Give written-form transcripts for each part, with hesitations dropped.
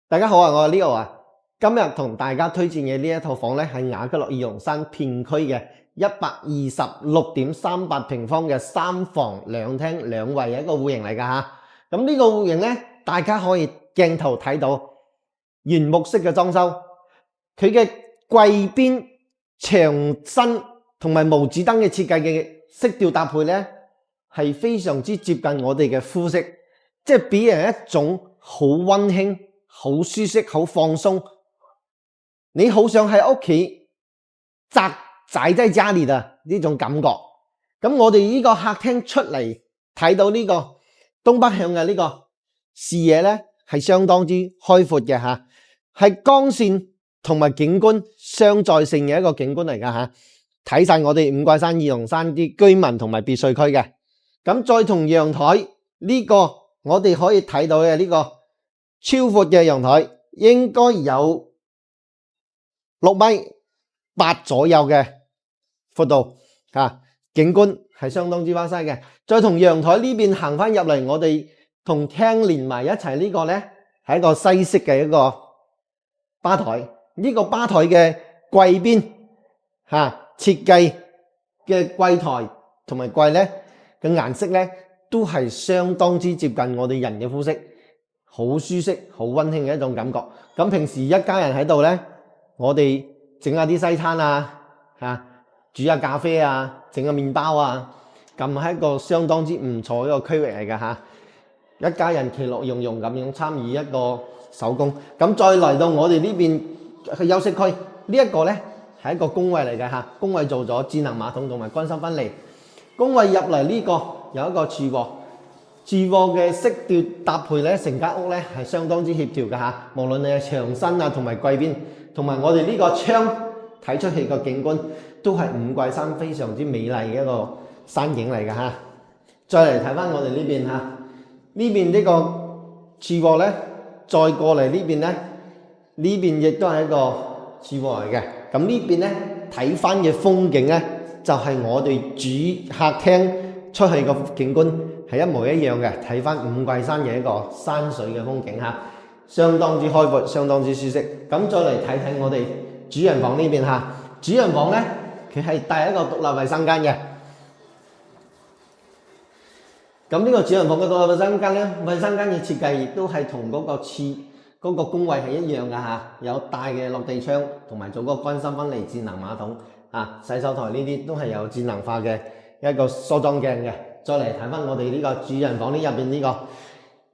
大家好啊，我係 Leo啊。今日同大家推薦嘅呢一套房咧，係雅居樂二龍山片區嘅126.38平方嘅3房2廳2衛嘅一個戶型嚟噶吓。咁呢個戶型咧，大家可以鏡頭睇到原木式嘅裝修，佢嘅貴邊、牆身同埋無紙燈嘅設計嘅色調搭配咧，係非常之接近我哋嘅膚色，即係俾人一種好溫馨、好舒適、好放鬆，你好想喺屋企宅在家裏的呢種感覺。咁我哋呢個客廳出嚟睇到呢個東北向嘅呢個視野咧，係相當之開闊嘅吓，係光線同埋景觀相在性嘅一個景觀嚟噶吓，睇晒我哋五桂山二龍山啲居民同埋別墅區嘅。咁再同陽台呢個，我哋可以睇到嘅呢個超闊嘅陽台，應該有6.8米左右嘅闊度啊，景觀係相當之巴西嘅。再同陽台呢邊行翻入嚟，我哋同廳連埋一齊呢個咧，係一個西式嘅一個吧台。呢個吧台嘅櫃邊設計嘅櫃台同埋櫃咧嘅顏色咧，都係相當之接近我哋人嘅膚色，好舒適、好溫馨嘅一種感覺。咁平時一家人喺度咧，我哋整下啲西餐煮下咖啡啊，整下麵包啊，咁係一個相當之唔錯嘅一個區域嚟㗎吓。一家人其樂融融咁樣參與一個手工。咁再嚟到我哋呢邊嘅休息區，呢一個咧係一個公衛嚟嘅吓，公衛做咗智能馬桶同埋乾濕分離。公衛入嚟呢個有一個廚房，廚房嘅色調搭配咧，成間屋咧係相當之協調嘅吓。無論你係牆身啊，同埋櫃邊，同埋我哋呢個窗睇出去個景觀，都係五桂山非常之美麗嘅一個山景嚟嘅吓。再嚟睇翻我哋呢邊吓，呢邊呢個廚房咧，再過嚟呢邊咧，呢邊亦都係一個廚房嚟嘅。咁呢邊咧睇翻嘅風景咧，就係我哋主客廳出去個景觀係一模一樣嘅，睇翻五桂山嘅一個山水嘅風景吓，相當之開闊，相當之舒適。咁再嚟睇睇我哋主人房呢邊吓，主人房咧佢係第一個獨立衛生間嘅。咁呢個主人房嘅獨立衛生間咧，衛生間嘅設計亦都係同嗰個公衛係一樣嘅吓，有大嘅落地窗，同埋做嗰個乾濕分離智能馬桶洗手台呢啲都係有智能化嘅一個梳妝鏡嘅。再嚟睇翻我哋呢個主人房呢入邊呢個，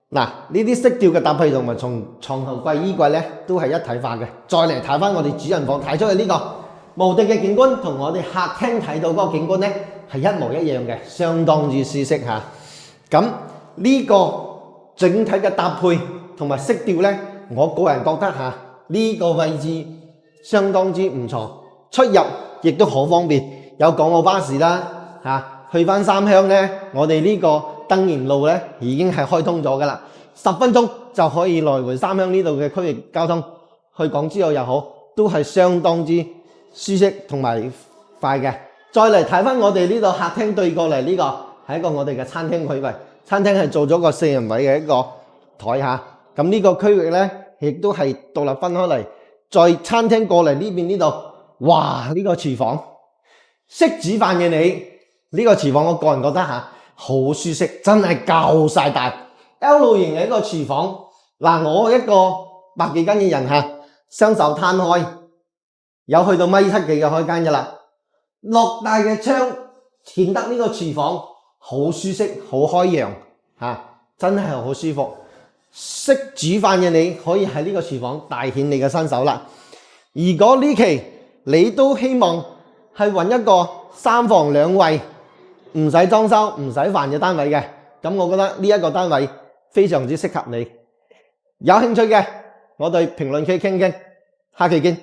呢啲色調嘅搭配同埋從床頭櫃、衣櫃咧都係一體化嘅。再嚟睇翻我哋主人房睇出去呢個無敵嘅景觀，同我哋客廳睇到嗰個景觀咧係一模一樣嘅，相當之舒適吓。咁呢個整體嘅搭配同埋色調咧，我個人覺得呢個位置相當之唔錯，出入亦都好方便，有港澳巴士啦去翻三鄉咧，我哋呢個登賢路咧已經係開通咗噶啦，10分鐘就可以來回三鄉呢度嘅區域交通，去港珠澳又好，都係相當之舒適同埋快嘅。再嚟睇翻我哋呢度客廳對過嚟呢個係一個我哋嘅餐廳區域，餐廳係做咗個4人位嘅一個台吓。咁呢個區域咧亦都係獨立分開嚟。再餐廳過嚟呢邊呢度，哇！呢個廚房識煮飯嘅你。呢個廚房我個人覺得好舒適，真係夠晒大 L 型嘅一個廚房。我一個100幾斤嘅人雙手攤開，有去到1.7米嘅開間噶啦。落大嘅窗，顯得呢個廚房好舒適、好開揚真係好舒服。識煮飯嘅你可以喺呢個廚房大顯你嘅身手啦。如果呢期你都希望係揾一個3房2衛，唔使裝修唔使煩嘅單位嘅，咁我覺得呢一個單位非常之適合你。有興趣嘅，我哋評論區傾傾，下期見。